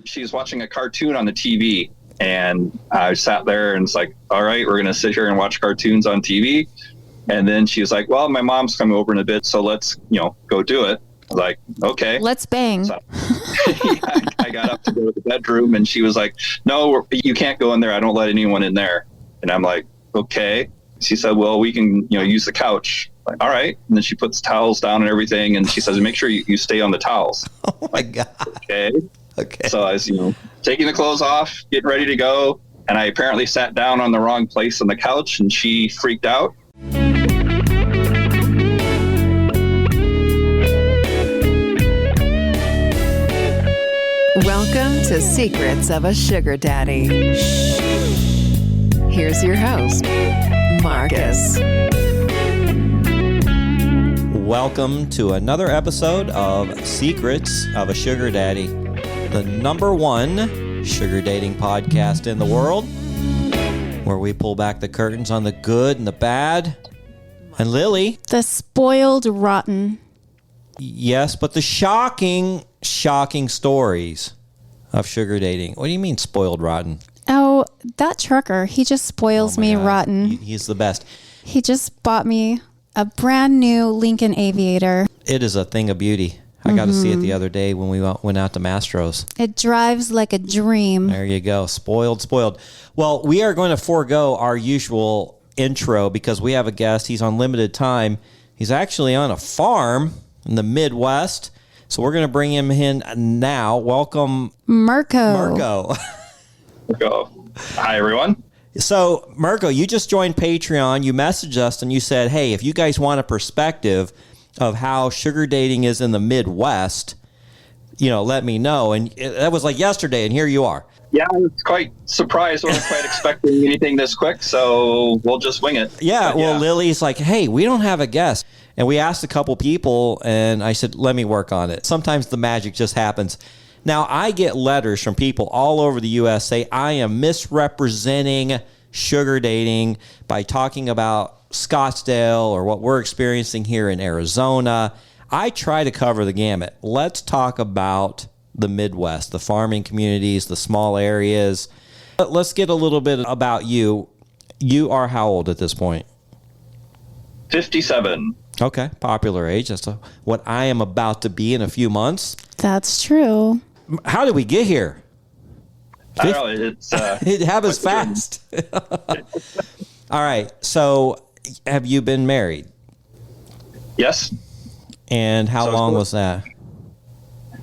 she's watching a cartoon on the TV, and I sat there and it's like, all right, we're going to sit here and watch cartoons on TV. And then she was like, well, my mom's coming over in a bit, so let's, go do it. I was like, okay. Let's bang. So, I got up to go to the bedroom, and she was like, no, you can't go in there. I don't let anyone in there. And I'm like, okay. She said, well, we can, use the couch. Like, all right. And then she puts towels down and everything. And she says, make sure you stay on the towels. Oh my God. Okay. Okay. So I was, taking the clothes off, getting ready to go. And I apparently sat down on the wrong place on the couch, and she freaked out. Welcome to Secrets of a Sugar Daddy. Here's your host, Marcus. Welcome to another episode of Secrets of a Sugar Daddy, the number one sugar dating podcast in the world, where we pull back the curtains on the good and the bad. And Lily. The spoiled rotten. Yes, but the shocking stories of sugar dating. What do you mean spoiled rotten? Oh, that trucker, he just spoils me God. rotten. He's the best. He just bought me a brand new Lincoln Aviator. It is a thing of beauty. I got to see it the other day when we went out to Mastro's. It drives like a dream. There you go. Spoiled. Well, we are going to forego our usual intro because we have a guest. He's on limited time. He's actually on a farm in the Midwest. So we're going to bring him in now. Welcome, Schmerko. Hi, everyone. So, Schmerko, you just joined Patreon. You messaged us and you said, hey, if you guys want a perspective of how sugar dating is in the Midwest, let me know. And that was like yesterday, and here you are. Yeah, I was quite surprised. Wasn't quite expecting anything this quick, so we'll just wing it. Yeah, Lily's like, hey, we don't have a guest. And we asked a couple people, and I said, let me work on it. Sometimes the magic just happens. Now, I get letters from people all over the U.S. say I am misrepresenting sugar dating by talking about Scottsdale or what we're experiencing here in Arizona. I try to cover the gamut. Let's talk about the Midwest, the farming communities, the small areas. Let's get a little bit about you. You are how old at this point? 57. Okay, popular age. That's what I am about to be in a few months. That's true. How did we get here? I don't know. It's it happens fast. All right. So, have you been married? Yes. And how long was that?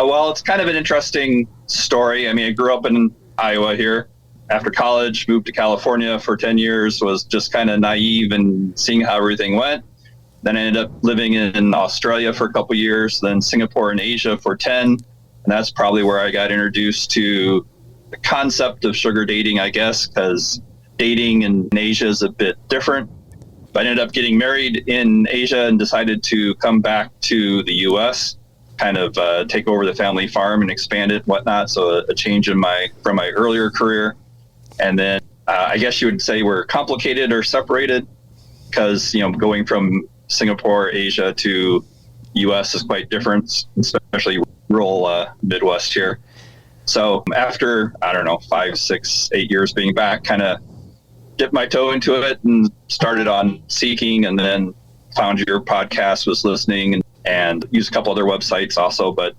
Well, it's kind of an interesting story. I mean, I grew up in Iowa here. After college, moved to California for 10 years, was just kind of naive and seeing how everything went. Then I ended up living in Australia for a couple of years, then Singapore and Asia for 10. And that's probably where I got introduced to the concept of sugar dating, I guess, because dating in Asia is a bit different. But I ended up getting married in Asia and decided to come back to the U.S., kind of take over the family farm and expand it and whatnot. So a change from my earlier career. And then I guess you would say we're complicated or separated because, going from Singapore, Asia to U.S. is quite different, especially rural Midwest here. So after, 5, 6, 8 years being back, kind of dipped my toe into it and started on Seeking, and then found your podcast, was listening, and used a couple other websites also. But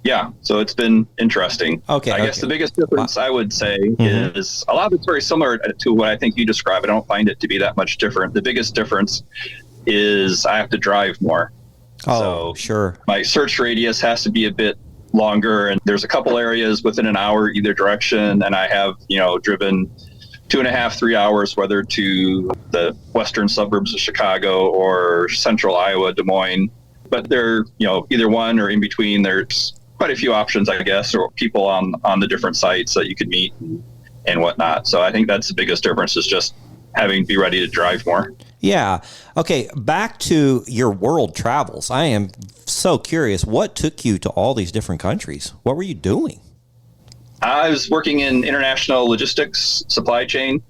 yeah, so it's been interesting. Okay. I guess the biggest difference I would say is a lot of it's very similar to what I think you describe. I don't find it to be that much different. The biggest difference is I have to drive more. Oh, so sure. My search radius has to be a bit longer, and there's a couple areas within an hour either direction, and I have, driven 2.5, 3 hours, whether to the western suburbs of Chicago or central Iowa, Des Moines. But they're, either one or in between. There's quite a few options, I guess, or people on the different sites that you could meet and whatnot. So I think that's the biggest difference, is just having to be ready to drive more. Yeah. Okay. Back to your world travels. I am so curious. What took you to all these different countries? What were you doing? I was working in international logistics supply chain.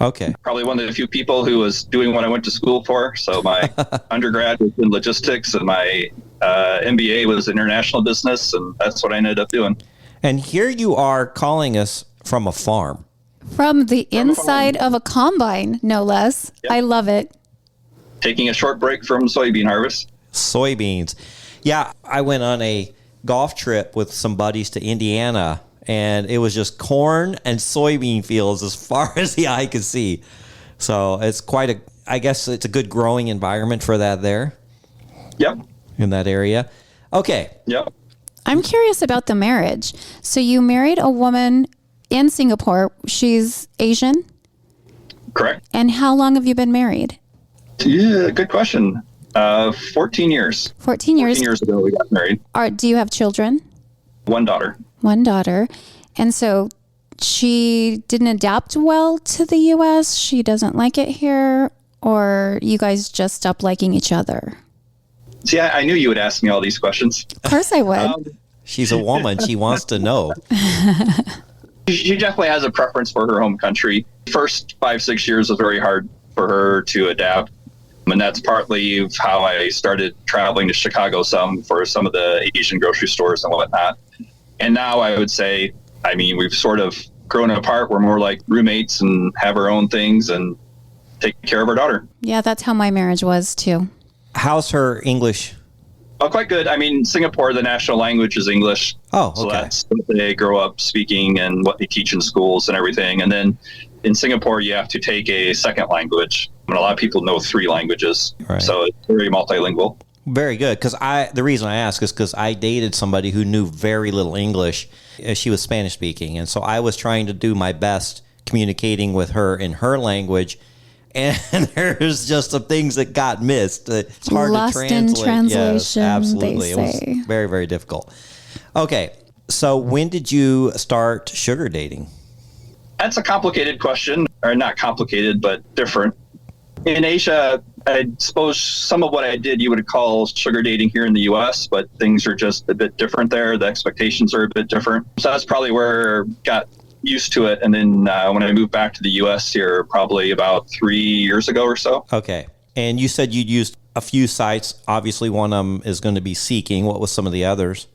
Okay. Probably one of the few people who was doing what I went to school for. So my undergrad was in logistics, and my MBA was international business, and that's what I ended up doing. And here you are calling us from a farm. From the inside of a combine, no less. Yep. I love it. Taking a short break from soybean harvest. Soybeans. Yeah, I went on a golf trip with some buddies to Indiana, and it was just corn and soybean fields as far as the eye could see. So it's I guess it's a good growing environment for that there. Yep. In that area. Okay. Yep. I'm curious about the marriage. So you married a woman in Singapore. She's Asian. Correct. And how long have you been married? Yeah, good question. 14 years. 14 years. 14 years ago we got married. Do you have children? One daughter. One daughter. And so she didn't adapt well to the U.S. She doesn't like it here, or you guys just stopped liking each other? See, I knew you would ask me all these questions. Of course I would. She's a woman. She wants to know. She definitely has a preference for her home country. First 5-6 years was very hard for her to adapt. And that's partly how I started traveling to Chicago for some of the Asian grocery stores and whatnot. And now I would say, we've sort of grown apart. We're more like roommates and have our own things and take care of our daughter. Yeah, that's how my marriage was too. How's her English? Oh, quite good. Singapore, the national language is English. Oh, okay. So that's what they grow up speaking and what they teach in schools and everything. And then in Singapore, you have to take a second language. A lot of people know 3 languages. Right. So it's very multilingual. Very good. Because the reason I ask is because I dated somebody who knew very little English. She was Spanish speaking. And so I was trying to do my best communicating with her in her language. And there's just some things that got missed. It's hard Lost to translate. in translation, yes, absolutely. they say. It was very, very difficult. Okay. So when did you start sugar dating? That's a complicated question, or not complicated, but different. In Asia, I suppose some of what I did you would call sugar dating here in the U.S., but things are just a bit different there. The expectations are a bit different. So that's probably where I got used to it. And then when I moved back to the U.S. here, probably about 3 years ago or so. Okay. And you said you'd used a few sites. Obviously, one of them is going to be Seeking. What was some of the others?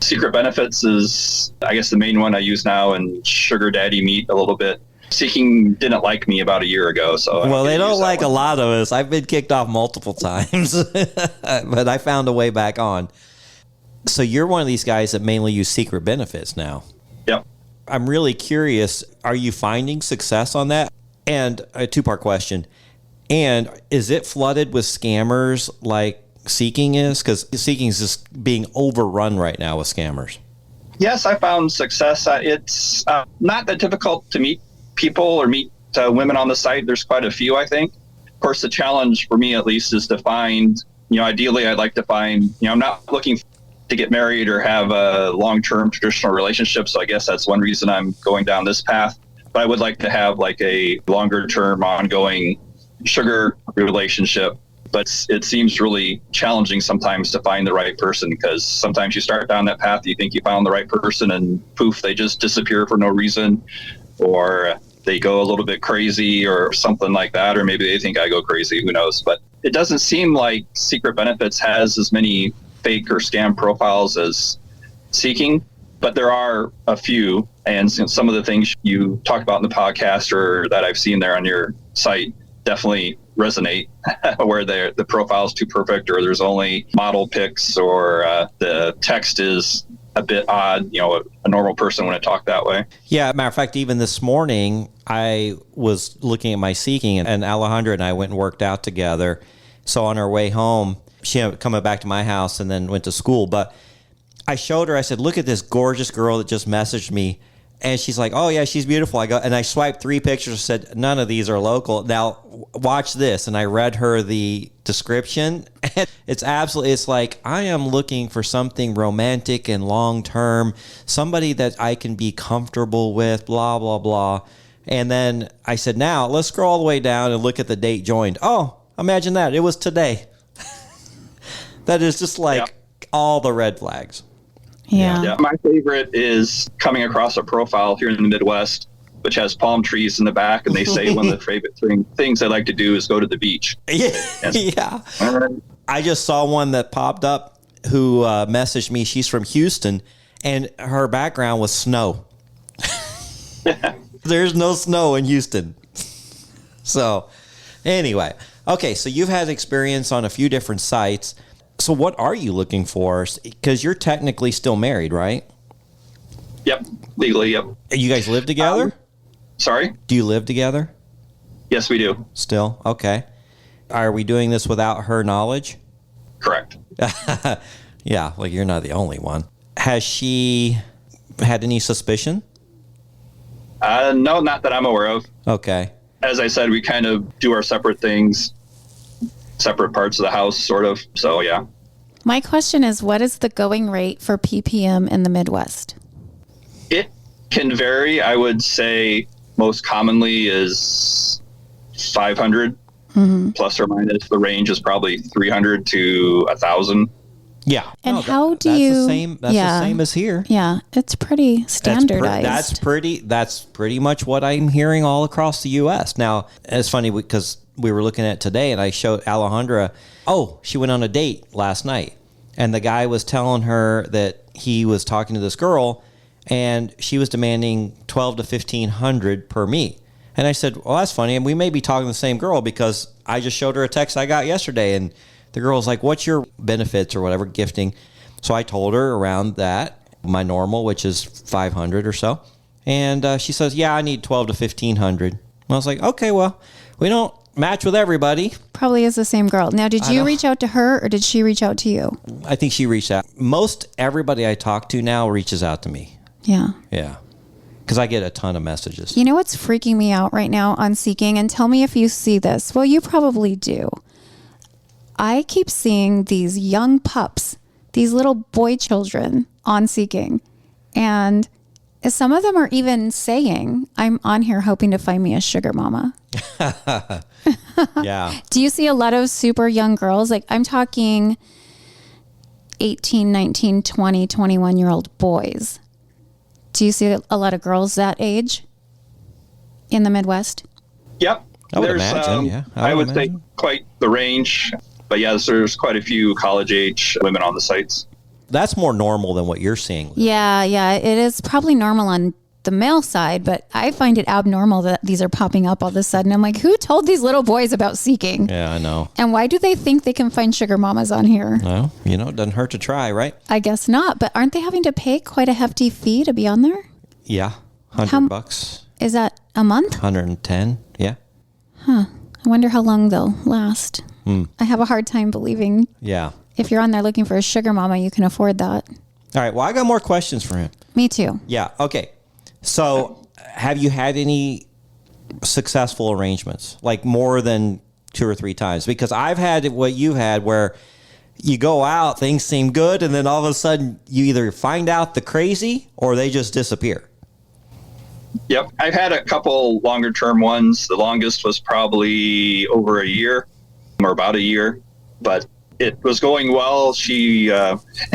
Secret Benefits is, I guess, the main one I use now, and Sugar Daddy Meet a little bit. Seeking didn't like me about a year ago, so well, they don't like a lot of us. I've been kicked off multiple times, but I found a way back on. So you're one of these guys that mainly use Secret Benefits now. Yep. I'm really curious. Are you finding success on that? And a 2-part question. And is it flooded with scammers like Seeking is? Because Seeking is just being overrun right now with scammers. Yes, I found success. It's not that difficult to meet people or meet women on the site. There's quite a few, I think. Of course, the challenge for me, at least, is to find, ideally I'd like to find, I'm not looking to get married or have a long-term traditional relationship. So I guess that's one reason I'm going down this path. But I would like to have like a longer-term ongoing sugar relationship. But it seems really challenging sometimes to find the right person, because sometimes you start down that path, you think you found the right person, and poof, they just disappear for no reason, or they go a little bit crazy or something like that, or maybe they think I go crazy, who knows. But it doesn't seem like Secret Benefits has as many fake or scam profiles as Seeking, but there are a few, and some of the things you talked about in the podcast or that I've seen there on your site definitely resonate, where the profile's too perfect, or there's only model pics, or the text is a bit odd. A normal person wouldn't talk that way. Yeah, matter of fact, even this morning, I was looking at my Seeking, and Alejandra and I went and worked out together. So on our way home, she ended up coming back to my house and then went to school. But I showed her, I said, look at this gorgeous girl that just messaged me. And she's like, oh, yeah, she's beautiful. I swiped 3 pictures and said, none of these are local. Now, watch this. And I read her the description. And it's like, I am looking for something romantic and long-term, somebody that I can be comfortable with, blah, blah, blah. And then I said, now, let's scroll all the way down and look at the date joined. Oh, imagine that. It was today. That is just like all the red flags. Yeah. My favorite is coming across a profile here in the Midwest, which has palm trees in the back, and they say one of the favorite things they like to do is go to the beach. Yeah. I just saw one that popped up who messaged me. She's from Houston, And her background was snow. There's no snow in Houston. So anyway, okay, so you've had experience on a few different sites. So what are you looking for? Because you're technically still married, right? Yep, legally, yep. You guys live together? Sorry? Do you live together? Yes, we do. Still? Okay. Are we doing this without her knowledge? Correct. Yeah, well, you're not the only one. Has she had any suspicion? No, not that I'm aware of. Okay. As I said, we kind of do our separate things, separate parts of the house, sort of. So, yeah. My question is, what is the going rate for PPM in the Midwest? It can vary. I would say most commonly is 500 plus or minus. The range is probably 300 to 1,000. Yeah. And how do you? That's the same as here. Yeah, it's pretty standardized. That's pretty much what I'm hearing all across the U.S. Now, it's funny because we were looking at today, and I showed Alejandra. Oh, she went on a date last night, and the guy was telling her that he was talking to this girl, and she was demanding $1,200 to $1,500 per meet. And I said, well, that's funny, and we may be talking to the same girl because I just showed her a text I got yesterday, and the girl was like, what's your benefits or whatever, gifting? So I told her around that, my normal, which is $500 or so. And she says, yeah, I need $1,200 to $1,500. And I was like, okay, well, we don't match with everybody. Probably is the same girl. Now, did you reach out to her or did she reach out to you? I think she reached out. Most everybody I talk to now reaches out to me. Yeah. Yeah. Because I get a ton of messages. You know what's freaking me out right now on Seeking? And tell me if you see this. Well, you probably do. I keep seeing these young pups, these little boy children on Seeking. And some of them are even saying, I'm on here hoping to find me a sugar mama. Yeah. Do you see a lot of super young girls? Like I'm talking 18, 19, 20, 21-year-old boys. Do you see a lot of girls that age in the Midwest? Yep. I would imagine, yeah. I would say quite the range. But yes, there's quite a few college-age women on the sites. That's more normal than what you're seeing. Yeah. It is probably normal on the male side, but I find it abnormal that these are popping up all of a sudden. I'm like, who told these little boys about Seeking? Yeah, I know. And why do they think they can find sugar mamas on here? Well, it doesn't hurt to try, right? I guess not, but aren't they having to pay quite a hefty fee to be on there? Yeah, $100. Is that a month? 110, yeah. I wonder how long they'll last. I have a hard time believing Yeah. if you're on there looking for a sugar mama, you can afford that. All right, well, I got more questions for him. Me too. Yeah, okay. So have you had any successful arrangements, like more than 2 or 3 times? Because I've had what you had where you go out, things seem good, and then all of a sudden you either find out the crazy or they just disappear. Yep. I've had a couple longer term ones. The longest was probably over a year or about a year, but it was going well. She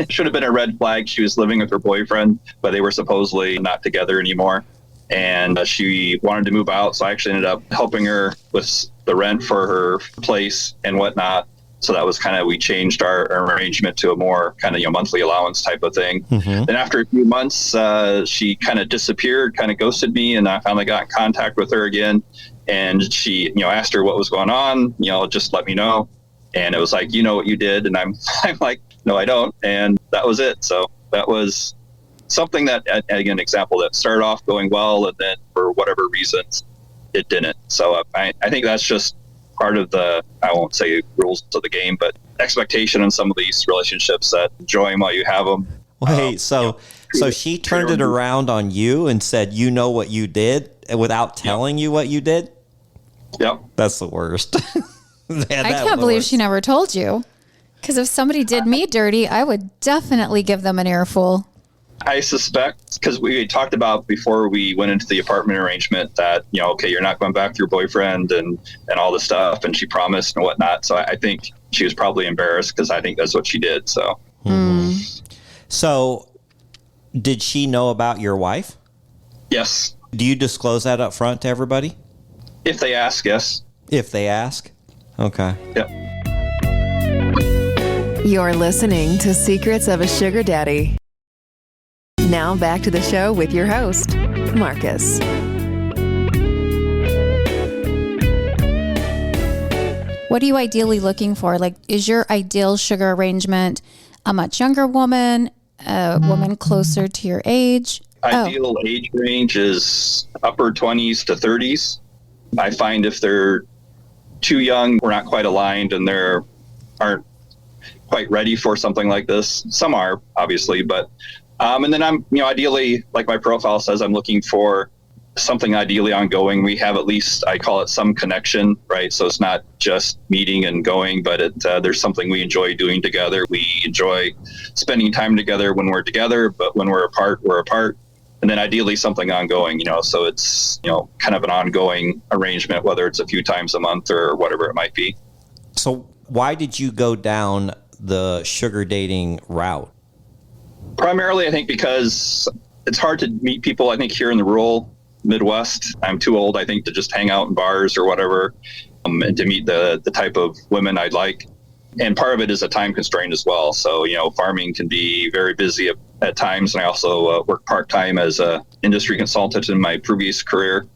should have been a red flag. She was living with her boyfriend, but they were supposedly not together anymore. And she wanted to move out. So I actually ended up helping her with the rent for her place and whatnot. So that was kind of, we changed our arrangement to a more kind of, monthly allowance type of thing. Then after a few months, she kind of disappeared, kind of ghosted me. And I finally got in contact with her again. And she, asked her what was going on, just let me know. And it was like, you know what you did. And I'm like, no, I don't. And that was it. So that was something that, again, example that started off going well. And then for whatever reasons, it didn't. So I think that's just part of the, I won't say rules of the game, but expectation in some of these relationships that enjoy them while you have them. Wait, so she turned it around on you and said, you know what you did without telling you what you did? Yep. That's the worst. I can't believe she never told you. Because if somebody did me dirty, I would definitely give them an earful. I suspect, because we talked about before we went into the apartment arrangement that, okay, you're not going back to your boyfriend and all this stuff. And she promised and whatnot. So I think she was probably embarrassed because I think that's what she did. So. So did she know about your wife? Yes. Do you disclose that up front to everybody? If they ask, yes. If they ask? Okay. Yep. You're listening to Secrets of a Sugar Daddy. Now back to the show with your host, Marcus. What are you ideally looking for? Like, is your ideal sugar arrangement a much younger woman, a woman closer to your age? Ideal age range is upper 20s to 30s. I find if they're too young, we're not quite aligned and they aren't quite ready for something like this. Some are, obviously, but and then I'm, ideally, like my profile says, I'm looking for something ideally ongoing. We have at least, I call it some connection, right? So it's not just meeting and going, but there's something we enjoy doing together. We enjoy spending time together when we're together, but when we're apart, we're apart. And then ideally something ongoing, so it's, kind of an ongoing arrangement, whether it's a few times a month or whatever it might be. So why did you go down the sugar dating route? Primarily, I think because it's hard to meet people, I think, here in the rural Midwest. I'm too old, I think, to just hang out in bars or whatever, and to meet the type of women I'd like. And part of it is a time constraint as well. So, farming can be very busy at times. And I also work part-time as a industry consultant in my previous career.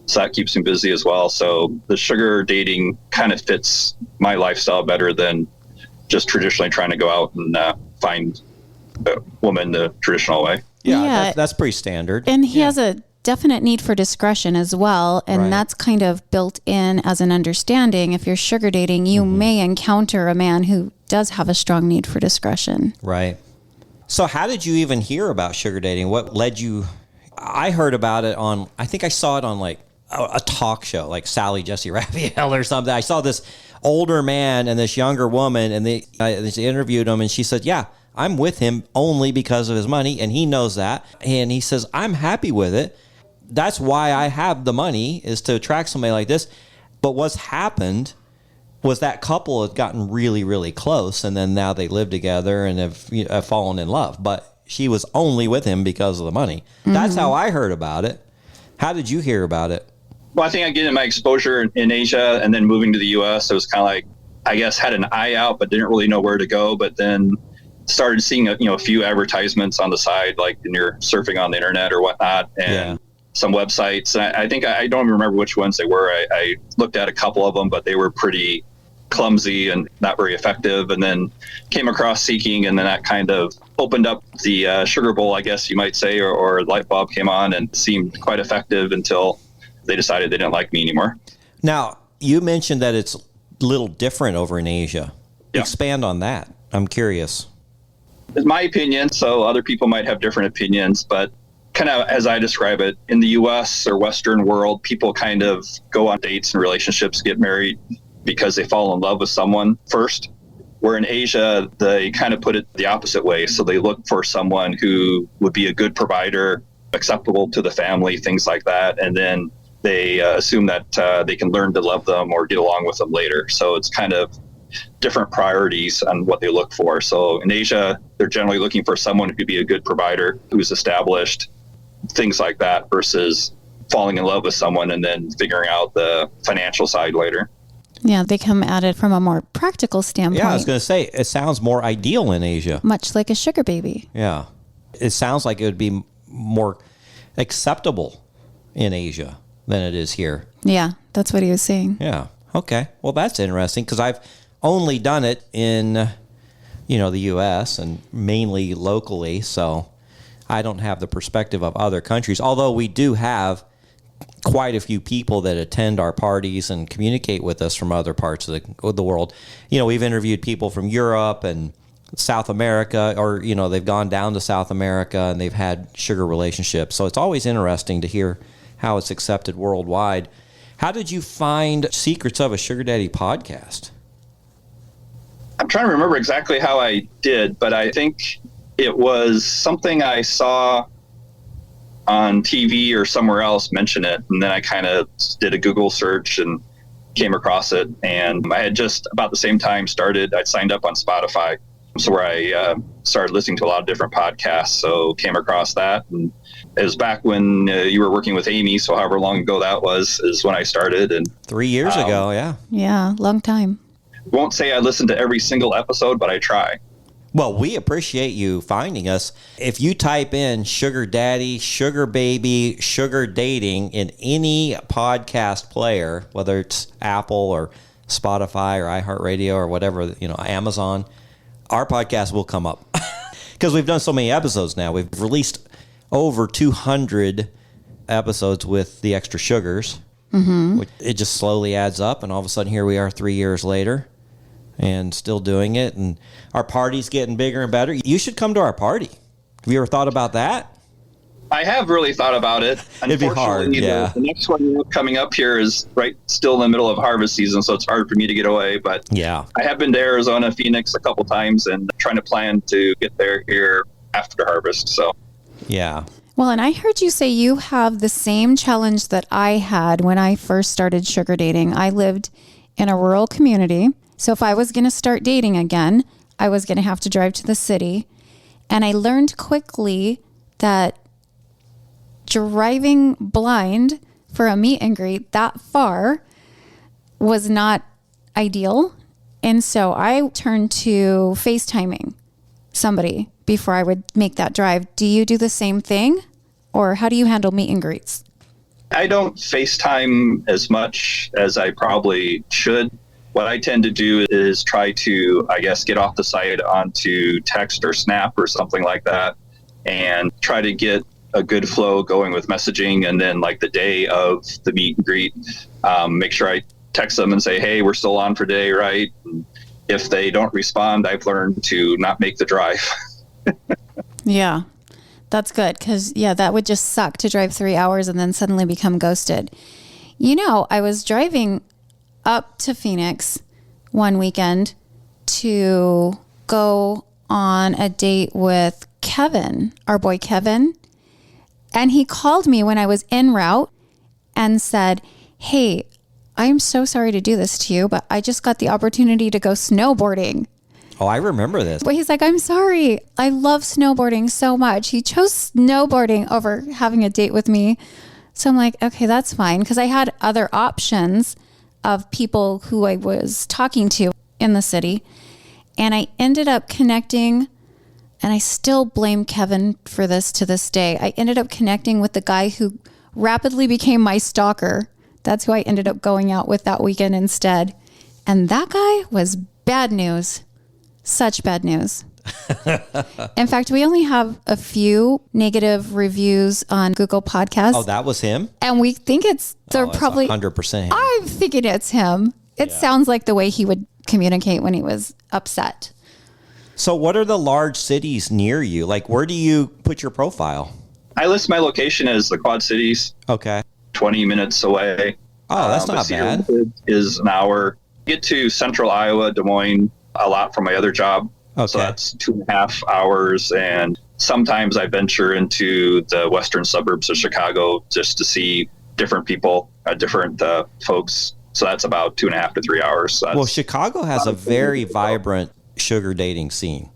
So that keeps me busy as well. So the sugar dating kind of fits my lifestyle better than just traditionally trying to go out and find a woman the traditional way. Yeah. That's pretty standard. And he has a definite need for discretion as well. And that's kind of built in as an understanding. If you're sugar dating, you may encounter a man who does have a strong need for discretion. Right. So how did you even hear about sugar dating? What led you? I heard about it I think I saw it on like a talk show, like Sally Jesse Raphael or something. I saw this older man and this younger woman, and they interviewed him, and she said, yeah, I'm with him only because of his money, and he knows that. And he says, I'm happy with it. That's why I have the money, is to attract somebody like this. But what's happened was that couple had gotten really, really close, and then now they live together and have fallen in love. But she was only with him because of the money. Mm-hmm. That's how I heard about it. How did you hear about it? Well, I think I get my exposure in Asia, and then moving to the U.S., it was kind of like, I guess, had an eye out, but didn't really know where to go. But then started seeing a few advertisements on the side, like when you're surfing on the internet or whatnot, and some websites. I think I don't even remember which ones they were. I looked at a couple of them, but they were pretty clumsy and not very effective. And then came across Seeking, and then that kind of opened up the sugar bowl, I guess you might say, or light bulb came on and seemed quite effective until they decided they didn't like me anymore. Now, you mentioned that it's a little different over in Asia. Yeah. Expand on that. I'm curious. It's my opinion, so other people might have different opinions, but kind of as I describe it, in the U.S. or Western world, people kind of go on dates and relationships, get married because they fall in love with someone first. Where in Asia, they kind of put it the opposite way. So they look for someone who would be a good provider, acceptable to the family, things like that. And then they assume that they can learn to love them or get along with them later. So it's kind of different priorities on what they look for. So in Asia, they're generally looking for someone who could be a good provider, who's established, things like that, versus falling in love with someone and then figuring out the financial side later. Yeah, they come at it from a more practical standpoint. Yeah, I was going to say, it sounds more ideal in Asia. Much like a sugar baby. Yeah. It sounds like it would be more acceptable in Asia than it is here. Yeah, that's what he was saying. Yeah. Okay. Well, that's interesting, because I've only done it in, the U.S. and mainly locally, so I don't have the perspective of other countries, although we do have quite a few people that attend our parties and communicate with us from other parts of the world. We've interviewed people from Europe and South America, or, they've gone down to South America and they've had sugar relationships. So it's always interesting to hear how it's accepted worldwide. How did you find Secrets of a Sugar Daddy podcast? I'm trying to remember exactly how I did, but I think it was something I saw on TV or somewhere else mention it. And then I kind of did a Google search and came across it. And I had just about the same time I'd signed up on Spotify. So where I started listening to a lot of different podcasts. So came across that. And it was back when you were working with Amy. So however long ago that was, is when I started. And 3 years ago, yeah. Yeah, long time. Won't say I listened to every single episode, but I try. Well, we appreciate you finding us. If you type in Sugar Daddy, Sugar Baby, Sugar Dating in any podcast player, whether it's Apple or Spotify or iHeartRadio or whatever, Amazon, our podcast will come up. Because we've done so many episodes now. We've released over 200 episodes with the extra sugars. Mm-hmm. It just slowly adds up, and all of a sudden here we are 3 years later. And still doing it, and our party's getting bigger and better. You should come to our party. Have you ever thought about that? I have really thought about it. It'd be hard, yeah. The next one coming up here is still in the middle of harvest season, so it's hard for me to get away. But yeah, I have been to Arizona, Phoenix a couple times, and trying to plan to get there here after harvest. So yeah. Well, and I heard you say you have the same challenge that I had when I first started sugar dating. I lived in a rural community. So if I was going to start dating again, I was going to have to drive to the city. And I learned quickly that driving blind for a meet and greet that far was not ideal. And so I turned to FaceTiming somebody before I would make that drive. Do you do the same thing? Or how do you handle meet and greets? I don't FaceTime as much as I probably should. What I tend to do is try to, get off the site onto text or Snap or something like that, and try to get a good flow going with messaging. And then the day of the meet and greet, make sure I text them and say, hey, we're still on for today, right? And if they don't respond, I've learned to not make the drive. Yeah, that's good. Because, that would just suck to drive 3 hours and then suddenly become ghosted. I was driving up to Phoenix one weekend to go on a date with Kevin, our boy Kevin. And he called me when I was en route and said, hey, I'm so sorry to do this to you, but I just got the opportunity to go snowboarding. Oh, I remember this. But he's like, I'm sorry. I love snowboarding so much. He chose snowboarding over having a date with me. So I'm like, okay, that's fine. Because I had other options of people who I was talking to in the city. And I ended up connecting, and I still blame Kevin for this to this day. I ended up connecting with the guy who rapidly became my stalker. That's who I ended up going out with that weekend instead. And that guy was bad news. Such bad news. In fact, we only have a few negative reviews on Google Podcasts. Oh, that was him? And we think they're probably 100% him. I'm thinking it's him. It sounds like the way he would communicate when he was upset. So what are the large cities near you? Where do you put your profile? I list my location as the Quad Cities. Okay. 20 minutes away. Oh, that's not bad. Is an hour. Get to central Iowa, Des Moines, a lot from my other job. Okay. So that's 2.5 hours. And sometimes I venture into the western suburbs of Chicago just to see different people, different folks. So that's about 2.5 to 3 hours. So well, Chicago has a very vibrant sugar dating scene,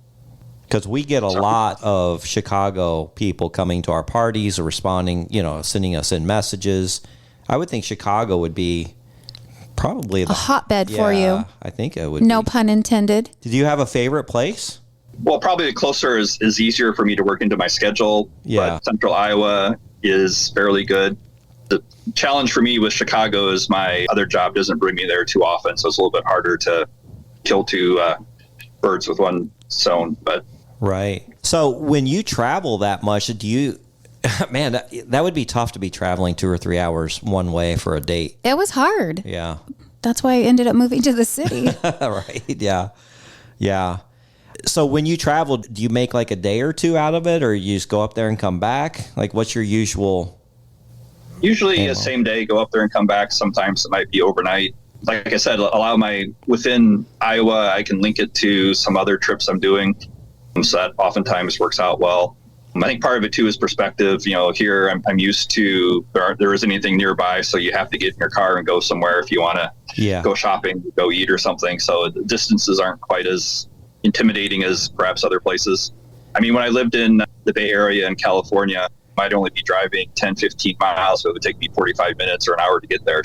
because we get a lot of Chicago people coming to our parties or responding, sending us in messages. I would think Chicago would be probably a hotbed for you. I think it would. No pun intended. Did you have a favorite place? Well, probably the closer is easier for me to work into my schedule. Yeah. But central Iowa is fairly good. The challenge for me with Chicago is my other job doesn't bring me there too often, so it's a little bit harder to kill two birds with one stone. But right. So when you travel that much, do you? Man, that would be tough to be traveling 2 or 3 hours one way for a date. It was hard. Yeah. That's why I ended up moving to the city. Right. Yeah. Yeah. So when you travel, do you make a day or two out of it, or you just go up there and come back? What's your usual? Usually the same day, go up there and come back. Sometimes it might be overnight. Like I said, within Iowa, I can link it to some other trips I'm doing. So that oftentimes works out well. I think part of it too is perspective. Here I'm used to there isn't anything nearby, so you have to get in your car and go somewhere if you want to go shopping, go eat or something. So the distances aren't quite as intimidating as perhaps other places. I mean, when I lived in the Bay Area in California, I'd only be driving 10, 15 miles, so it would take me 45 minutes or an hour to get there.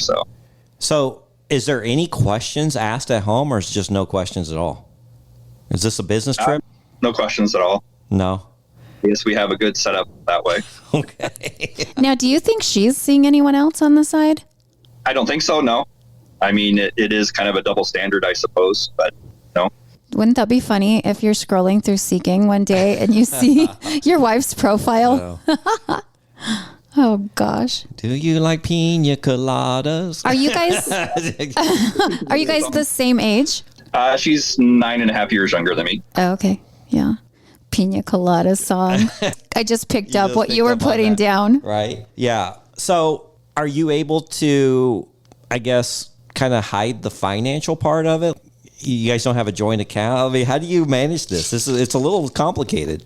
So is there any questions asked at home, or is it just no questions at all? Is this a business trip? No questions at all. No. I guess we have a good setup that way. Okay. Now, do you think she's seeing anyone else on the side? I don't think so, no. I mean, it is kind of a double standard, I suppose, but no. Wouldn't that be funny if you're scrolling through Seeking one day and you see your wife's profile? No. Oh, gosh. Do you like pina coladas? Are you guys the same age? She's 9.5 years younger than me. Oh, okay. Yeah. Pina colada song. I just picked up what you were putting down. Right. Yeah. So are you able to, I guess, kind of hide the financial part of it? You guys don't have a joint account? I mean, how do you manage this? It's a little complicated.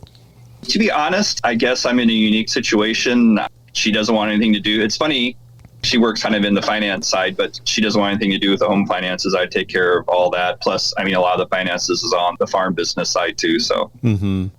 To be honest, I guess I'm in a unique situation. She doesn't want anything to do. It's funny. She works kind of in the finance side, but she doesn't want anything to do with the home finances. I take care of all that. Plus, I mean, a lot of the finances is on the farm business side too. So, and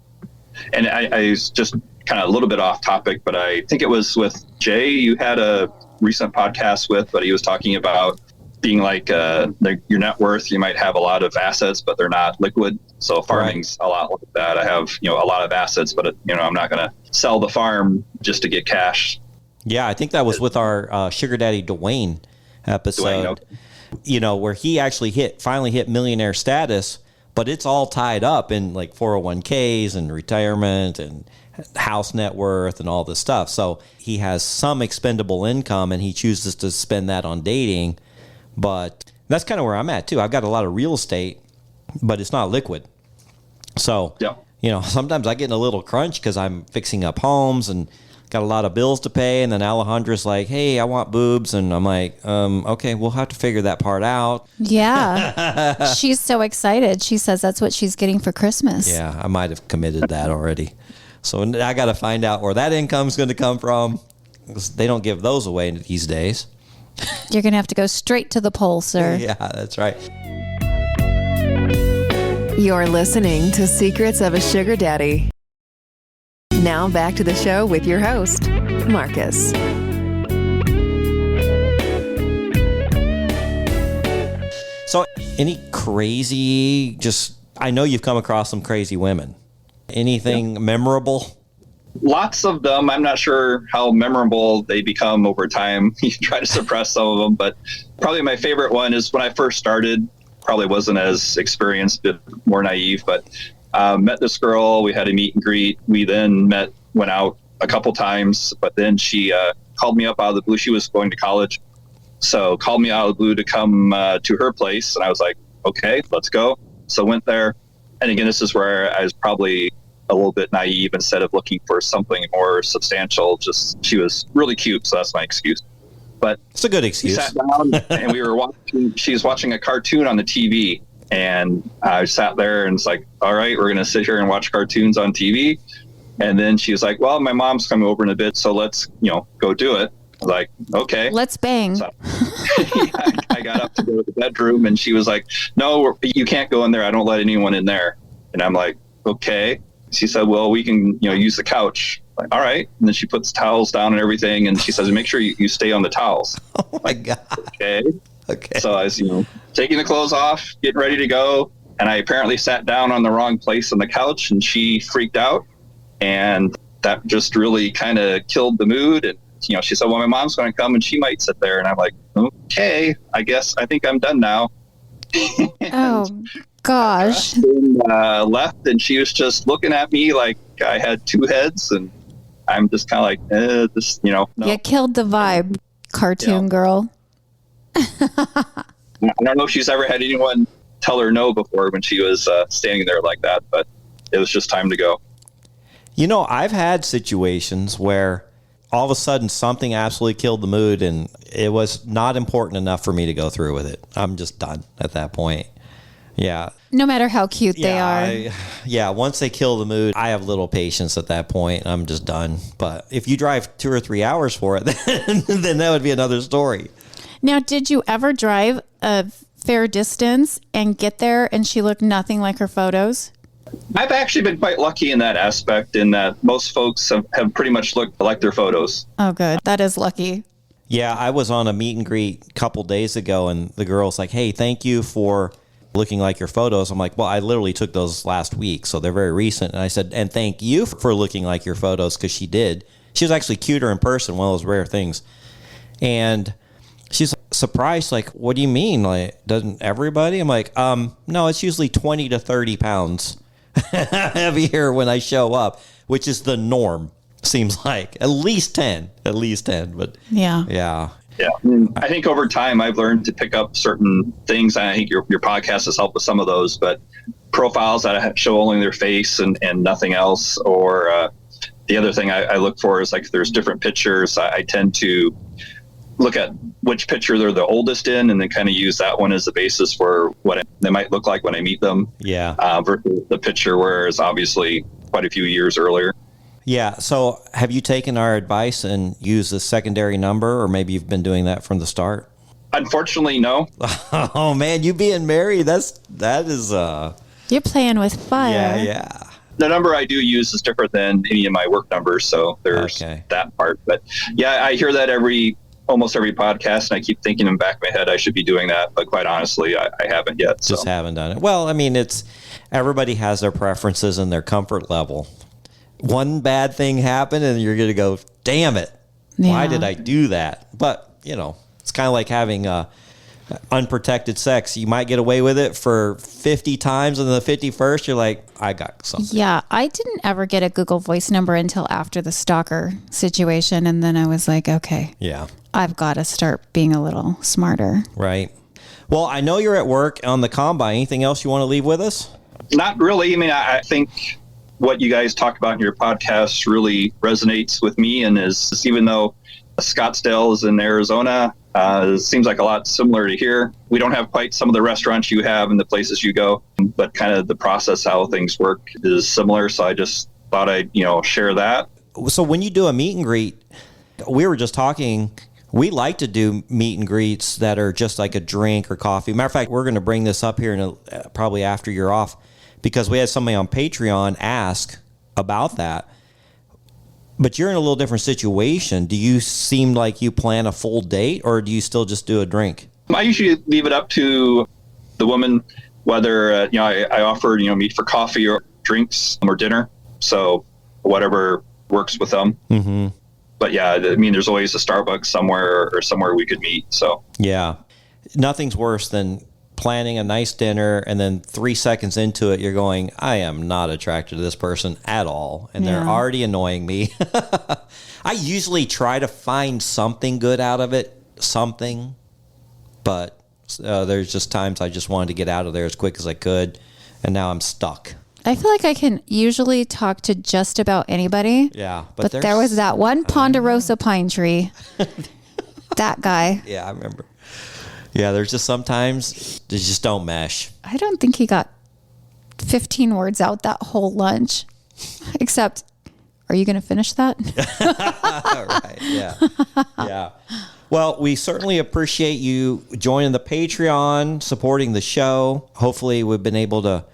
I was just kind of a little bit off topic, but I think it was with Jay you had a recent podcast with, but he was talking about being like your net worth. You might have a lot of assets, but they're not liquid. So farming's a lot like that. I have, a lot of assets, but I'm not going to sell the farm just to get cash. Yeah, I think that was with our Sugar Daddy Dwayne episode. Dwayne, okay. Where he actually finally hit millionaire status, but it's all tied up in like 401ks and retirement and house net worth and all this stuff. So he has some expendable income and he chooses to spend that on dating. But that's kind of where I'm at too. I've got a lot of real estate, but it's not liquid. So, sometimes I get in a little crunch because I'm fixing up homes and got a lot of bills to pay. And then Alejandra's like, hey, I want boobs. And I'm like, okay, we'll have to figure that part out. Yeah. She's so excited. She says that's what she's getting for Christmas. Yeah, I might have committed that already. So I got to find out where that income's going to come from. They don't give those away these days. You're going to have to go straight to the poll, sir. Yeah, that's right. You're listening to Secrets of a Sugar Daddy. Now back to the show with your host, Marcus. So any crazy, I know you've come across some crazy women. Anything memorable? Lots of them. I'm not sure how memorable they become over time. You try to suppress some of them, but probably my favorite one is when I first started. Probably wasn't as experienced, bit more naive, but met this girl. We had a meet and greet. We then went out a couple times, but then she called me up out of the blue. She was going to college, so called me out of the blue to come to her place, and I was like, okay, let's go. So went there, and again, this is where I was probably a little bit naive. Instead of looking for something more substantial, she was really cute, so that's my excuse. But it's a good excuse. We sat down and we were watching. She was watching a cartoon on the TV, and I sat there and it's like, all right, we're gonna sit here and watch cartoons on TV. And then she was like, well, my mom's coming over in a bit, so let's go do it. I was like, okay, let's bang. So, I got up to go to the bedroom, and she was like, no, you can't go in there. I don't let anyone in there. And I'm like, okay. She said, well, we can use the couch. Like, all right. And then she puts towels down and everything, and she says, make sure you stay on the towels. Oh my God. Okay. Okay. So I was, taking the clothes off, getting ready to go, and I apparently sat down on the wrong place on the couch, and she freaked out, and that just really kind of killed the mood. And she said, well, my mom's going to come and she might sit there. And I'm like, okay, I think I'm done now. Oh gosh. And, left, and she was just looking at me like I had two heads, and I'm just kind of like, this, no. You killed the vibe, cartoon girl. I don't know if she's ever had anyone tell her no before when she was standing there like that, but it was just time to go. I've had situations where all of a sudden something absolutely killed the mood, and it was not important enough for me to go through with it. I'm just done at that point. Yeah. No matter how cute they are. Once they kill the mood, I have little patience at that point. I'm just done. But if you drive 2 or 3 hours for it, then that would be another story. Now, did you ever drive a fair distance and get there and she looked nothing like her photos? I've actually been quite lucky in that aspect, in that most folks have pretty much looked like their photos. Oh, good. That is lucky. Yeah, I was on a meet and greet a couple days ago, and the girl's like, hey, thank you for looking like your photos. I'm like, well, I literally took those last week, so they're very recent. And I said, and thank you for looking like your photos, because she did. She was actually cuter in person, one of those rare things. And she's surprised, like, what do you mean? Like, doesn't everybody? I'm like, no, it's usually 20 to 30 pounds heavier when I show up, which is the norm, seems like. At least 10. But Yeah. yeah. Yeah. I think over time I've learned to pick up certain things. And I think your podcast has helped with some of those, but profiles that show only their face and nothing else. Or the other thing I look for is, like, if there's different pictures, I tend to look at which picture they're the oldest in, and then kind of use that one as the basis for what they might look like when I meet them. Yeah. Versus the picture where it's obviously quite a few years earlier. Yeah. So have you taken our advice and used a secondary number, or maybe you've been doing that from the start? Unfortunately, no. Oh man, you being married, that is You're playing with fire. yeah. The number I do use is different than any of my work numbers, so there's that part. But yeah, I hear that almost every podcast, and I keep thinking in the back of my head I should be doing that, but quite honestly, I haven't yet. Just haven't done it. Well, I mean, everybody has their preferences and their comfort level. One bad thing happened, and you're going to go, damn it. Yeah. Why did I do that? But, it's kind of like having unprotected sex. You might get away with it for 50 times, and the 51st, you're like, I got something. Yeah, I didn't ever get a Google Voice number until after the stalker situation, and then I was like, okay, Yeah. I've got to start being a little smarter. Right. Well, I know you're at work on the combine. Anything else you want to leave with us? Not really. I mean, I think what you guys talk about in your podcast really resonates with me, and is, even though Scottsdale is in Arizona, it seems like a lot similar to here. We don't have quite some of the restaurants you have and the places you go, but kind of the process, how things work, is similar. So I just thought I'd, share that. So when you do a meet and greet, we were just talking, we like to do meet and greets that are just like a drink or coffee. Matter of fact, we're going to bring this up here probably after you're off, because we had somebody on Patreon ask about that. But you're in a little different situation. Do you seem like you plan a full date, or do you still just do a drink? I usually leave it up to the woman, whether, I offer, meet for coffee or drinks or dinner. So whatever works with them. Mm-hmm. But yeah, I mean, there's always a Starbucks somewhere or somewhere we could meet. So yeah, nothing's worse than planning a nice dinner, and then 3 seconds into it, you're going, I am not attracted to this person at all. And they're already annoying me. I usually try to find something good out of it, but there's just times I just wanted to get out of there as quick as I could. And now I'm stuck. I feel like I can usually talk to just about anybody. Yeah. But there was that one Ponderosa pine tree. That guy. Yeah, I remember. Yeah, there's just sometimes they just don't mesh. I don't think he got 15 words out that whole lunch. Except, are you going to finish that? Right, yeah. Yeah. Well, we certainly appreciate you joining the Patreon, supporting the show. Hopefully we've been able to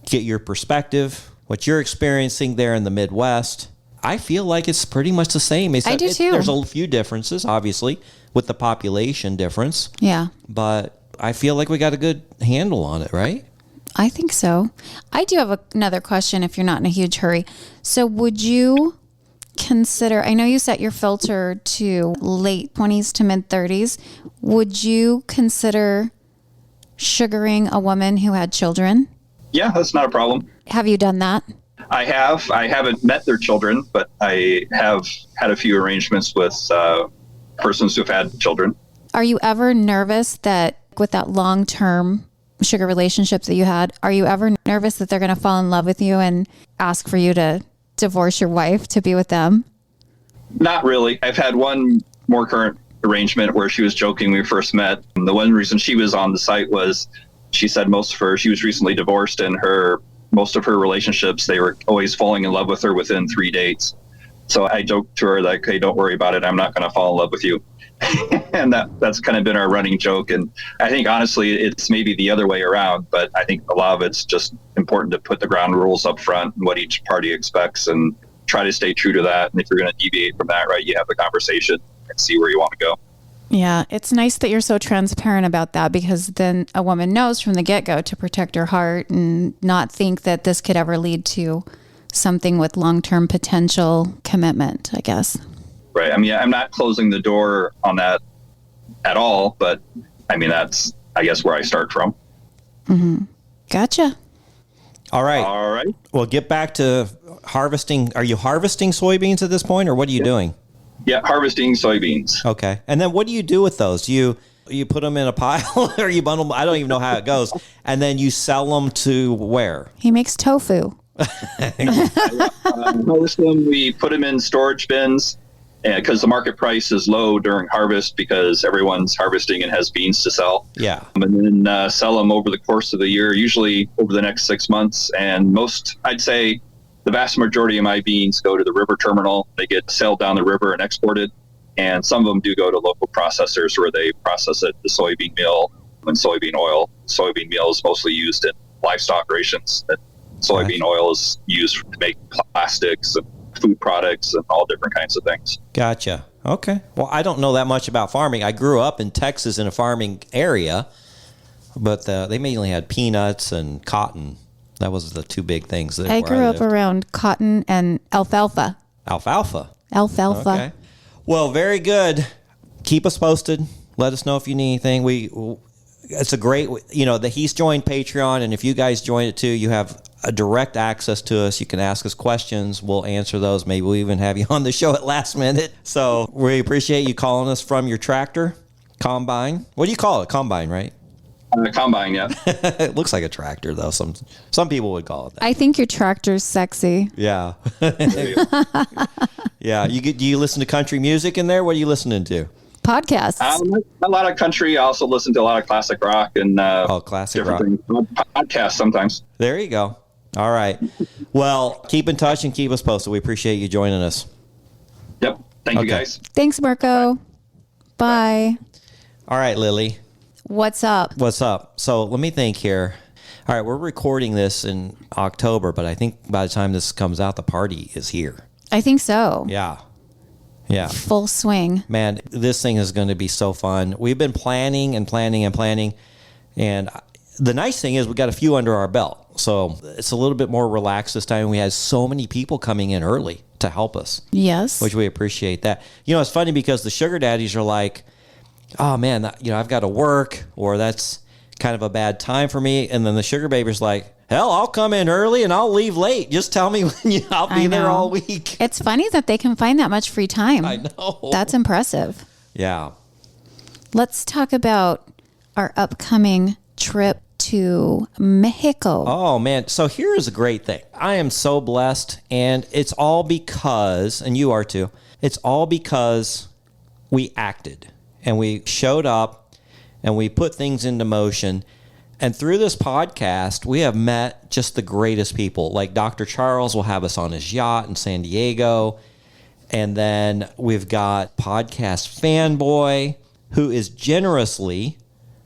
get your perspective, what you're experiencing there in the Midwest. I feel like it's pretty much the same. I do too. There's a few differences, obviously, with the population difference. Yeah. But I feel like we got a good handle on it, right? I think so. I do have another question if you're not in a huge hurry. So would you consider, I know you set your filter to late 20s to mid 30s. Would you consider sugaring a woman who had children? Yeah, that's not a problem. Have you done that? I have. I haven't met their children, but I have had a few arrangements with persons who've had children. Are you ever nervous that with that long-term sugar relationship that you had, are you ever nervous that they're going to fall in love with you and ask for you to divorce your wife to be with them? Not really. I've had one more current arrangement where she was joking when we first met. And the one reason she was on the site was she said she was recently divorced, and most of her relationships, they were always falling in love with her within 3 dates. So I joked to her like, hey, don't worry about it. I'm not going to fall in love with you. And that's kind of been our running joke. And I think, honestly, it's maybe the other way around. But I think a lot of it's just important to put the ground rules up front and what each party expects, and try to stay true to that. And if you're going to deviate from that, right, you have the conversation and see where you want to go. Yeah, it's nice that you're so transparent about that, because then a woman knows from the get-go to protect her heart and not think that this could ever lead to something with long-term potential commitment, I guess. Right. I mean, I'm not closing the door on that at all, but I mean, that's, I guess, where I start from. Mm-hmm. Gotcha. All right. All right. Well, get back to harvesting. Are you harvesting soybeans at this point, or what are you doing? Yeah, harvesting soybeans. Okay. And then what do you do with those? You put them in a pile or you bundle them? I don't even know how it goes. And then you sell them to where? He makes tofu. Harvest them, we put them in storage bins because the market price is low during harvest because everyone's harvesting and has beans to sell. Yeah. And then sell them over the course of the year, usually over the next 6 months. And I'd say the vast majority of my beans go to the river terminal. They get sailed down the river and exported. And some of them do go to local processors where they process it to soybean meal and soybean oil. Soybean meal is mostly used in livestock rations. And soybean oil is used to make plastics and food products and all different kinds of things. Gotcha. Okay. Well, I don't know that much about farming. I grew up in Texas in a farming area, but they mainly had peanuts and cotton. That was the two big things. I grew up around cotton and alfalfa. Alfalfa. Alfalfa. Okay. Well, very good. Keep us posted. Let us know if you need anything. It's a great, that he's joined Patreon, and if you guys join it too, you have a direct access to us. You can ask us questions. We'll answer those. Maybe we'll even have you on the show at last minute. So we appreciate you calling us from your tractor, combine. What do you call it? Combine, right? Combine, yeah. It looks like a tractor, though. Some people would call it that. I think your tractor's sexy. Yeah. Yeah. Do you listen to country music in there? What are you listening to? Podcasts. A lot of country. I also listen to a lot of classic rock and classic rock. Podcasts sometimes. There you go. All right. Well, keep in touch and keep us posted. We appreciate you joining us. Yep. Thank you, guys. Thanks, Marco. Bye. All right, Lily. What's up? What's up? So let me think here. All right, we're recording this in October, but I think by the time this comes out, the party is here. I think so. Yeah. Yeah. Full swing. Man, this thing is going to be so fun. We've been planning and planning and planning. And the nice thing is we got a few under our belt. So it's a little bit more relaxed this time. We had so many people coming in early to help us. Yes. Which we appreciate that. It's funny because the Sugar Daddies are like, oh man, I've got to work, or that's kind of a bad time for me. And then the Sugar Baby's like, hell, I'll come in early and I'll leave late. Just tell me when I'll be there all week. It's funny that they can find that much free time. I know. That's impressive. Yeah. Let's talk about our upcoming trip to Mexico. Oh man. So here's a great thing. I am so blessed, and it's all because, and you are too, it's all because we acted. And we showed up and we put things into motion. And through this podcast, we have met just the greatest people. Like Dr. Charles will have us on his yacht in San Diego. And then we've got Podcast Fanboy, who is generously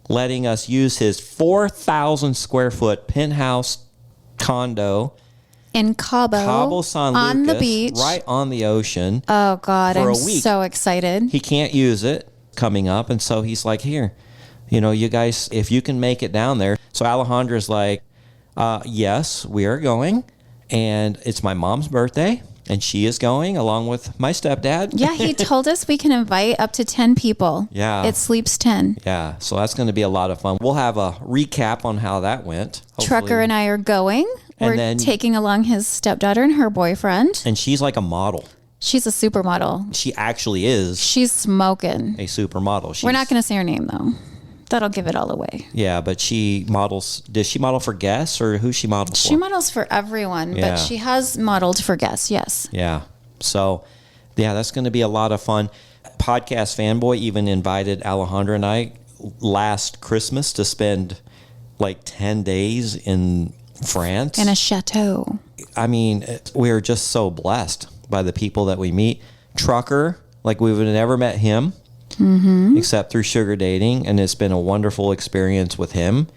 letting us use his 4,000 square foot penthouse condo in Cabo San Lucas, on the beach, right on the ocean. Oh God, I'm so excited. He can't use it coming up, and so he's like, here, you guys, if you can make it down there. So Alejandra's like, yes, we are going, and it's my mom's birthday, and she is going along with my stepdad. Yeah, he told us we can invite up to 10 people. Yeah. It sleeps 10. Yeah, so that's going to be a lot of fun. We'll have a recap on how that went. Hopefully. Trucker and I are going. We're taking along his stepdaughter and her boyfriend. And she's like a model. She's a supermodel. She actually is. She's smoking. A supermodel. We're not going to say her name, though. That'll give it all away. Yeah, but she models. Does she model for guests, or who she models for? She models for everyone, but she has modeled for guests, yes. Yeah. So, yeah, that's going to be a lot of fun. Podcast Fanboy even invited Alejandra and I last Christmas to spend like 10 days in France. In a chateau. I mean, we're just so blessed by the people that we meet. Trucker, like we would have never met him except through sugar dating, and it's been a wonderful experience with him.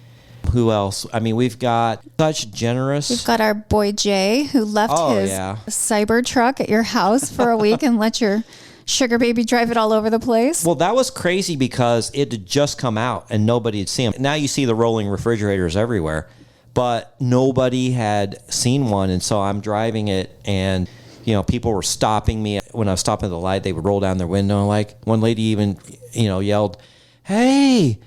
Who else? I mean, we've got such generous. We've got our boy Jay, who left his cyber truck at your house for a week and let your sugar baby drive it all over the place. Well, that was crazy because it had just come out and nobody had seen them. Now you see the rolling refrigerators everywhere, but nobody had seen one. And so I'm driving it and, people were stopping me. When I was stopping at the light, they would roll down their window. Like one lady even, yelled, "Hey,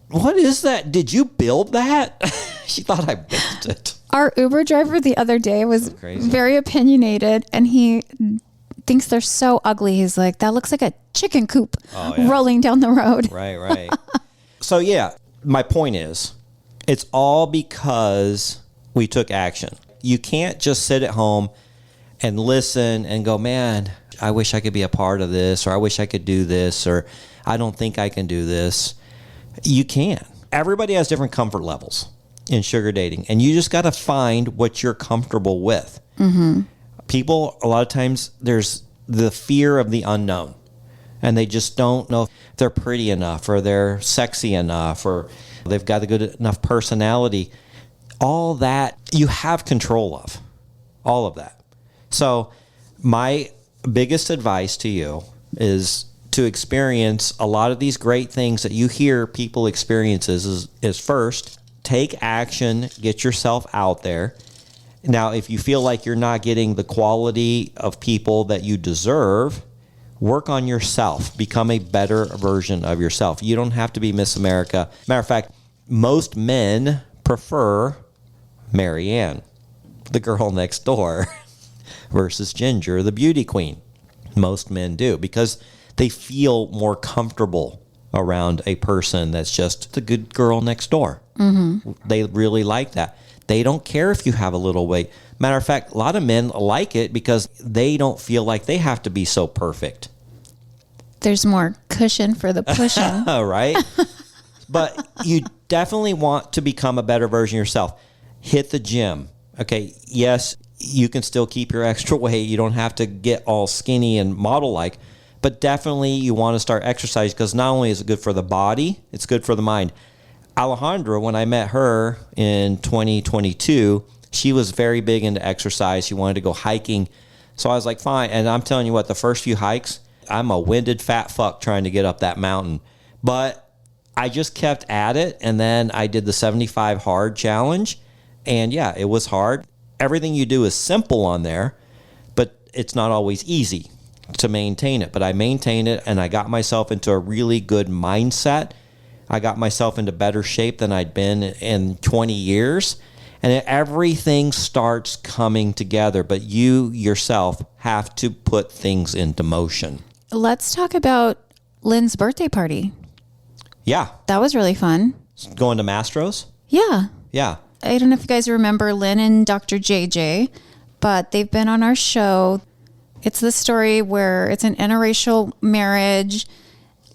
what is that? Did you build that?" She thought I built it. Our Uber driver the other day was very opinionated, and he thinks they're so ugly. He's like, "That looks like a chicken coop rolling down the road." Right. So yeah, my point is, it's all because we took action. You can't just sit at home and listen and go, "Man, I wish I could be a part of this," or "I wish I could do this," or "I don't think I can do this." You can. Everybody has different comfort levels in sugar dating, and you just got to find what you're comfortable with. Mm-hmm. People, a lot of times, there's the fear of the unknown, and they just don't know if they're pretty enough, or they're sexy enough, or they've got a good enough personality. All that you have control of, all of that. So my biggest advice to you is to experience a lot of these great things that you hear people experiences is first, take action, get yourself out there. Now, if you feel like you're not getting the quality of people that you deserve, work on yourself. Become a better version of yourself. You don't have to be Miss America. Matter of fact, most men prefer Marianne, the girl next door, versus Ginger, the beauty queen. Most men do, because they feel more comfortable around a person that's just the good girl next door. Mm-hmm. They really like that. They don't care if you have a little weight. Matter of fact, a lot of men like it because they don't feel like they have to be so perfect. There's more cushion for the pushing. Right? But you definitely want to become a better version of yourself. Hit the gym. Okay, yes, you can still keep your extra weight. You don't have to get all skinny and model-like. But definitely you want to start exercise because not only is it good for the body, it's good for the mind. Alejandra, when I met her in 2022, she was very big into exercise. She wanted to go hiking. So I was like, fine. And I'm telling you what, the first few hikes, I'm a winded fat fuck trying to get up that mountain. But I just kept at it. And then I did the 75 hard challenge. And yeah, it was hard. Everything you do is simple on there, but it's not always easy to maintain it. But I maintained it, and I got myself into a really good mindset. I got myself into better shape than I'd been in 20 years. And everything starts coming together, but you yourself have to put things into motion. Let's talk about Lynn's birthday party. Yeah. That was really fun. Going to Mastro's? Yeah. Yeah. I don't know if you guys remember Lynn and Dr. JJ, but they've been on our show. It's the story where it's an interracial marriage.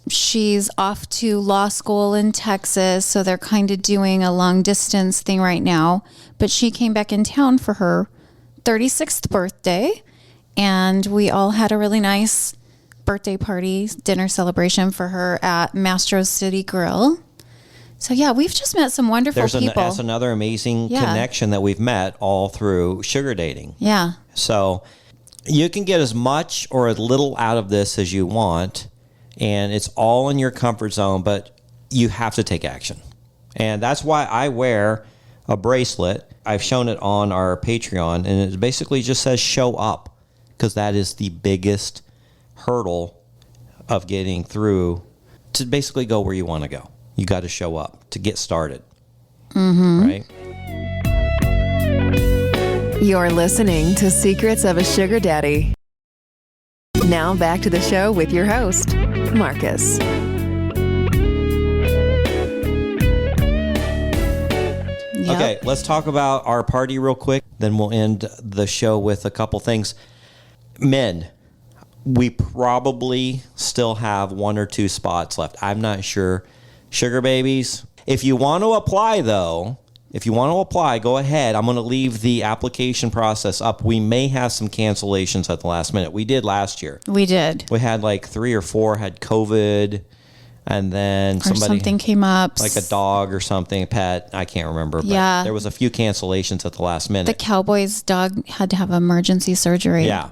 She's off to law school in Texas, so they're kind of doing a long distance thing right now. But she came back in town for her 36th birthday, and we all had a really nice birthday party, dinner celebration for her at Mastro's City Grill. So yeah, we've just met some wonderful people. That's another amazing connection that we've met all through sugar dating. Yeah. So you can get as much or as little out of this as you want, and it's all in your comfort zone, but you have to take action. And that's why I wear a bracelet. I've shown it on our Patreon, and it basically just says show up, because that is the biggest hurdle of getting through to basically go where you want to go. You got to show up to get started. Mm-hmm. Right? You're listening to Secrets of a Sugar Daddy. Now back to the show with your host, Marcus. Yep. Okay, let's talk about our party real quick. Then we'll end the show with a couple things. Men, we probably still have 1 or 2 spots left. I'm not sure. Sugar babies, if you want to apply, though, go ahead. I'm going to leave the application process up. We may have some cancellations at the last minute. We did last year. We did. We had like 3 or 4 had COVID, and then something came up. Like a dog or something, a pet. I can't remember. But yeah. There was a few cancellations at the last minute. The Cowboys dog had to have emergency surgery. Yeah.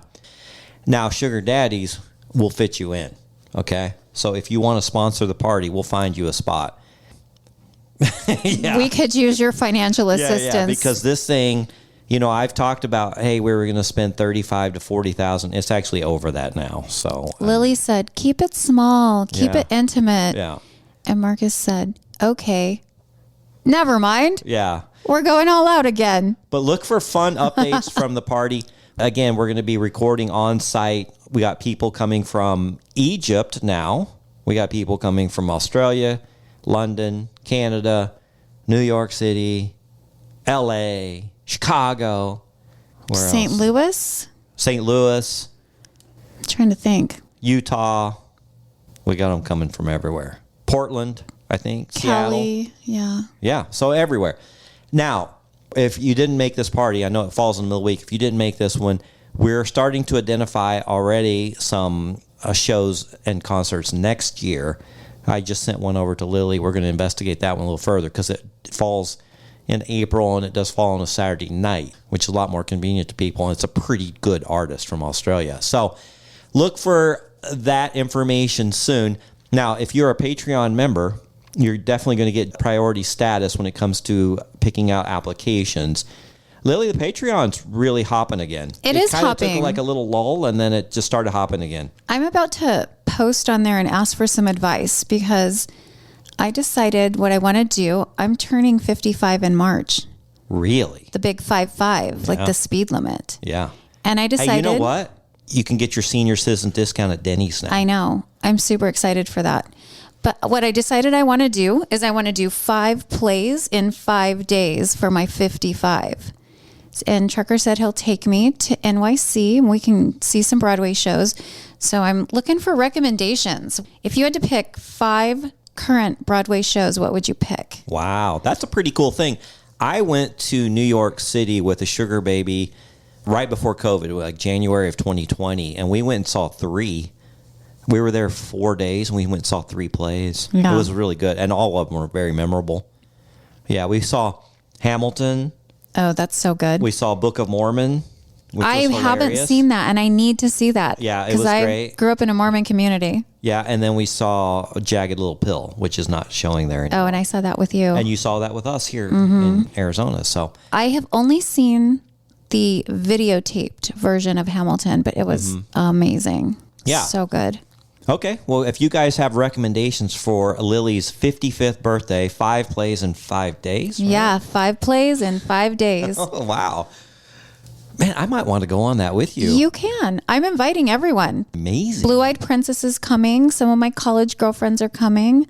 Now, Sugar Daddies, we'll fit you in. Okay. So if you want to sponsor the party, we'll find you a spot. Yeah. We could use your financial assistance. Yeah, because this thing, I've talked about, hey, we were going to spend $35,000 to $40,000. It's actually over that now. So Lily said, keep it small, keep it intimate. Yeah. And Marcus said, okay, never mind. Yeah. We're going all out again. But look for fun updates from the party. Again, we're going to be recording on site. We got people coming from Egypt now. We got people coming from Australia, London, Canada, New York City, LA, Chicago. Where St. else? Louis? St. Louis. I'm trying to think. Utah. We got them coming from everywhere. Portland, I think. Cali, Seattle. Yeah, so everywhere. Now, if you didn't make this party, I know it falls in the middle of the week. If you didn't make this one, we're starting to identify already some shows and concerts next year. I just sent one over to Lily. We're going to investigate that one a little further because it falls in April and it does fall on a Saturday night, which is a lot more convenient to people. And it's a pretty good artist from Australia. So look for that information soon. Now, if you're a Patreon member, you're definitely going to get priority status when it comes to picking out applications. Lily, the Patreon's really hopping again. It is hopping. It took like a little lull, and then it just started hopping again. I'm about to post on there and ask for some advice because I decided what I want to do. I'm turning 55 in March. Really? The big 5-5, like the speed limit. Yeah. And I decided... Hey, you know what? You can get your senior citizen discount at Denny's now. I know. I'm super excited for that. But what I decided I want to do is I want to do 5 plays in 5 days for my 55. And Trucker said he'll take me to NYC and we can see some Broadway shows. So I'm looking for recommendations. If you had to pick 5 current Broadway shows, what would you pick? Wow, that's a pretty cool thing. I went to New York City with a sugar baby right before COVID, like January of 2020, and we went and saw 3. We were there 4 days, and we went and saw 3 plays. Yeah. It was really good, and all of them were very memorable. Yeah, we saw Hamilton. Oh, that's so good. We saw Book of Mormon, which I was haven't hilarious. seen that, and I need to see that. Yeah, it was I great. Grew up in a Mormon community. Yeah, and then we saw Jagged Little Pill, which is not showing there anymore. Oh, and I saw that with you. And you saw that with us here in Arizona. So I have only seen the videotaped version of Hamilton, but it was amazing. Yeah. So good. Okay. Well, if you guys have recommendations for Lily's 55th birthday, 5 plays in 5 days. Right? Yeah, 5 plays in 5 days. Oh, wow. Man, I might want to go on that with you. You can. I'm inviting everyone. Amazing. Blue Eyed Princess is coming. Some of my college girlfriends are coming.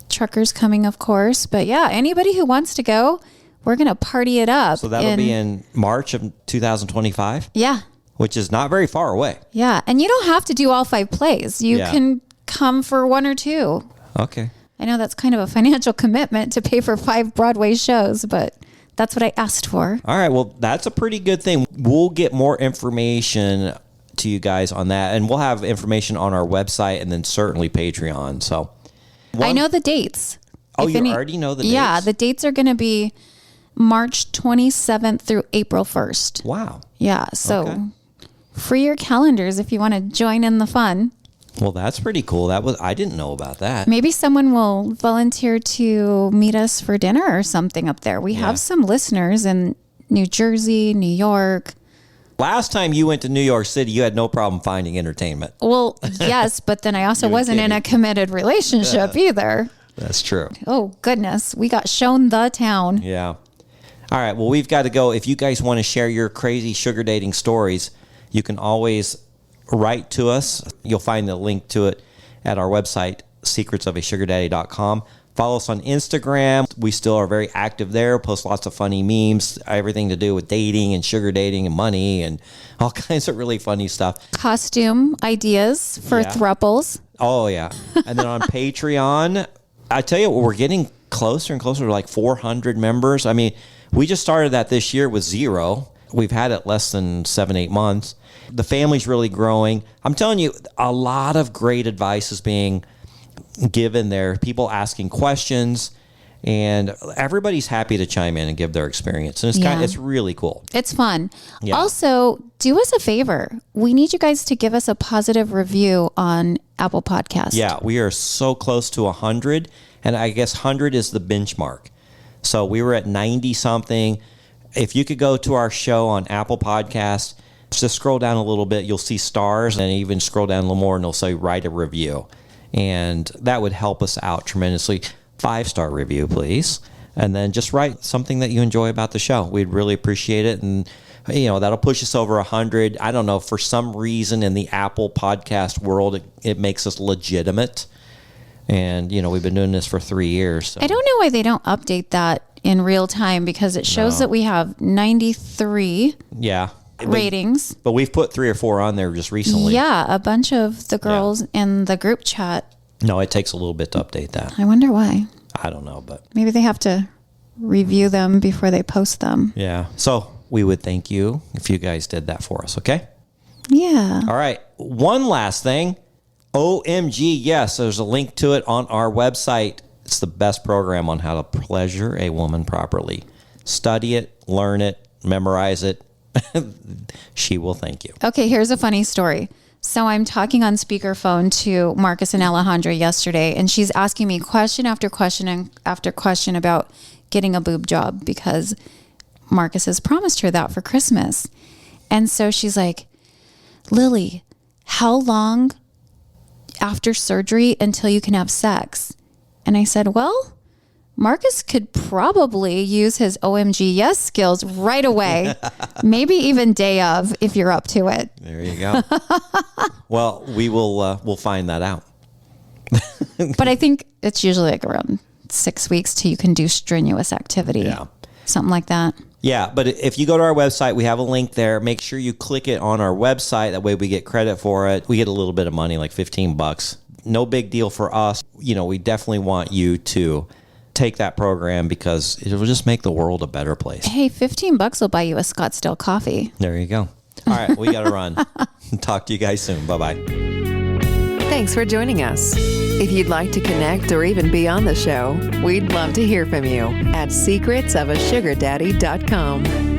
Trucker's coming, of course. But yeah, anybody who wants to go, we're going to party it up. So that'll be in March of 2025? Yeah. Which is not very far away. Yeah. And you don't have to do all 5 plays. You can come for 1 or 2. Okay. I know that's kind of a financial commitment to pay for 5 Broadway shows, but that's what I asked for. All right. Well, that's a pretty good thing. We'll get more information to you guys on that. And we'll have information on our website and then certainly Patreon. So I know the dates. Oh, you already know the dates? Yeah. The dates are going to be March 27th through April 1st. Wow. Yeah. So Okay. free your calendars if you want to join in the fun. Well, that's pretty cool. I didn't know about that. Maybe someone will volunteer to meet us for dinner or something up there. We have some listeners in New Jersey, New York. Last time you went to New York City, you had no problem finding entertainment. Well, yes, but then I also wasn't in a committed relationship either. That's true. Oh, goodness. We got shown the town. Yeah. All right. Well, we've got to go. If you guys want to share your crazy sugar dating stories, you can always write to us. You'll find the link to it at our website, secretsofasugardaddy.com. Follow us on Instagram. We still are very active there, post lots of funny memes, everything to do with dating and sugar dating and money and all kinds of really funny stuff. Costume ideas for thruples. Oh, yeah. And then on Patreon, I tell you what, we're getting closer and closer to like 400 members. I mean, we just started that this year with 0. We've had it less than 7-8 months. The family's really growing. I'm telling you, a lot of great advice is being given there. People asking questions. And everybody's happy to chime in and give their experience. And it's really cool. It's fun. Yeah. Also, do us a favor. We need you guys to give us a positive review on Apple Podcasts. Yeah, we are so close to 100. And I guess 100 is the benchmark. So we were at 90 something. If you could go to our show on Apple Podcasts, just scroll down a little bit, you'll see stars, and even scroll down a little more and it'll say write a review. And that would help us out tremendously. 5-star review, please. And then just write something that you enjoy about the show. We'd really appreciate it. And, that'll push us over 100. I don't know, for some reason in the Apple podcast world, it makes us legitimate. And, we've been doing this for 3 years. So. I don't know why they don't update that in real time, because it shows that we have 93 ratings. But we've put 3 or 4 on there just recently. Yeah, a bunch of the girls in the group chat. No, it takes a little bit to update that. I wonder why. I don't know, but maybe they have to review them before they post them. Yeah. So we would thank you if you guys did that for us, okay? Yeah. All right. One last thing. OMG, yes, there's a link to it on our website. It's the best program on how to pleasure a woman properly. Study it, learn it, memorize it. She will thank you. Okay, here's a funny story. So I'm talking on speakerphone to Marcus and Alejandra yesterday, and she's asking me question after question after question about getting a boob job because Marcus has promised her that for Christmas. And so she's like, Lily, how long after surgery until you can have sex? And I said, well, Marcus could probably use his OMG yes skills right away. Maybe even day of, if you're up to it. There you go. Well, we'll find that out. But I think it's usually like around 6 weeks till you can do strenuous activity. Yeah. Something like that. Yeah, but if you go to our website, we have a link there. Make sure you click it on our website. That way we get credit for it. We get a little bit of money, like $15. No big deal for us. We definitely want you to take that program because it will just make the world a better place. Hey, $15 will buy you a Scottsdale coffee. There you go. All right, we got to run. Talk to you guys soon. Bye-bye. Thanks for joining us. If you'd like to connect or even be on the show, we'd love to hear from you at secretsofasugardaddy.com.